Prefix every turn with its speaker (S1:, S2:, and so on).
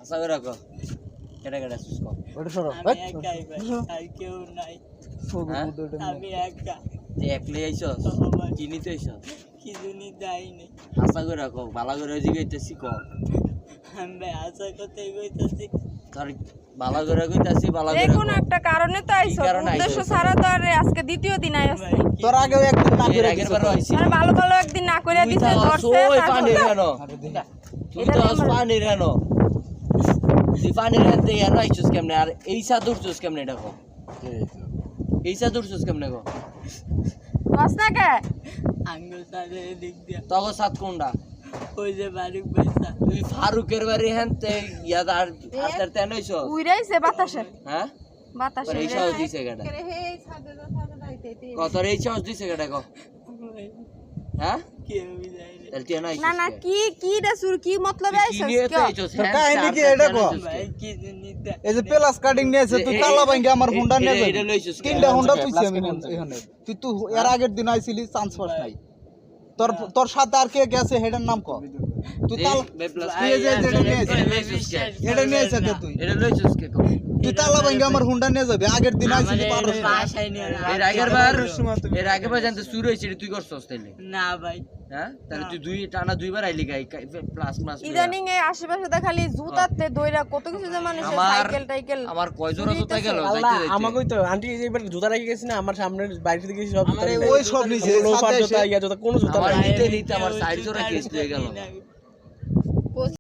S1: আশা করে রাখো কেটা কেটা সুস্ক
S2: ওটা সরো
S3: আমি একাই ভাই আর কেউ নাই আমি একা
S1: যে একলাই আইছস কি নিতে আইছস
S3: কিছু নিতে আইনি
S1: আশা করে রাখো ভালো করে জিগাইতেছি ক
S3: আমি ভাই আশা করতেই কইতাছি
S1: তোর ভালো করে কইতাছি ভালো করে
S4: দেখুন একটা কারণে তো আইছো উদ্দেশ্য ছাড়া তো আর আজকে দ্বিতীয় দিন আইছে
S2: তোর আগেও একদিন না করে
S1: আগের বার আইছি
S4: আর ভালো ভালো একদিন না কইরা দিছে ধরছে
S1: ওই পানি রেনো তুই তো পানি রেনো তুই পানি রেনতে আর আইছস কেমনে আর এই সাদুরছস কেমনে এটা কো এই সাদুরছস কেমনে কো
S4: কস না কে
S3: আঙ্গুল তাদের দিক দিয়া
S1: তগো সাত কোনটা
S3: ওই যে বাড়ি পয়সা
S1: তুই ফারুকের বাড়ি হেনতে ইয়াদ আর আস্তার তেন হইছ
S4: উইরাইছে বাতাসে
S1: হ্যাঁ
S4: বাতাসে
S1: এই সাহস দিছে গাটা কত এই সাহস দিছে গাটা কো হ্যাঁ
S3: কেউ যায়নি
S1: তাহলে তুই না
S4: না না কি কি রে সুর কি মতলব আইছস
S2: তোর কাহিনী কি এটা কো
S3: ভাই কিছু নিতে
S2: এই যে প্লাস কাটিং নিয়েছে তুই তালা ভাঙ্গে আমার হুন্ডা নিয়ে
S1: এটা
S2: যাবি
S1: লইছস
S2: তিনটা হুন্ডা তুইছি আমি এখানে তুই এর আগের দিন আইছিলি চান্স পাস নাই তোর তোর সাথে আর কে গেছে হেডের নাম ক তুই তালা তুই এই যে এটা নিয়েছিস এটা নিয়েছিস তুই
S1: এটা লইছস কে কো
S2: তুই তালা ভাঙ্গে আমার হুন্ডা নিয়ে যাবি আগের দিন আইছিলি
S3: আমাদের
S2: 1500
S3: বাসায় নিয়ে
S1: এর আগের বার জানতে শুরু হইছে তুই করছস তাইলে
S3: না ভাই
S1: হ্যাঁ তাহলে তুই দুইবার আইলি গাই প্লাস প্লাস
S4: ইদানিং এই আশেপাশে তো খালি জুতাতে দইরা কত কিছু যে মানুষের সাইকেল টাইকেল
S1: আমার কয় জোড়া জুতা গেল
S5: আল্লাহ
S1: যাইতে
S5: আমাকেই তো আন্টি এবার জুতা রেখে গেছি না আমার সামনে বাইরে থেকে সব জুতা
S2: ওই সব নিচে
S5: লোফার জুতা ইয়া জুতা কোন জুতা
S1: আমার
S5: নাই।
S1: নিতে আমার সাইড জোড়া কেস হয়ে গেল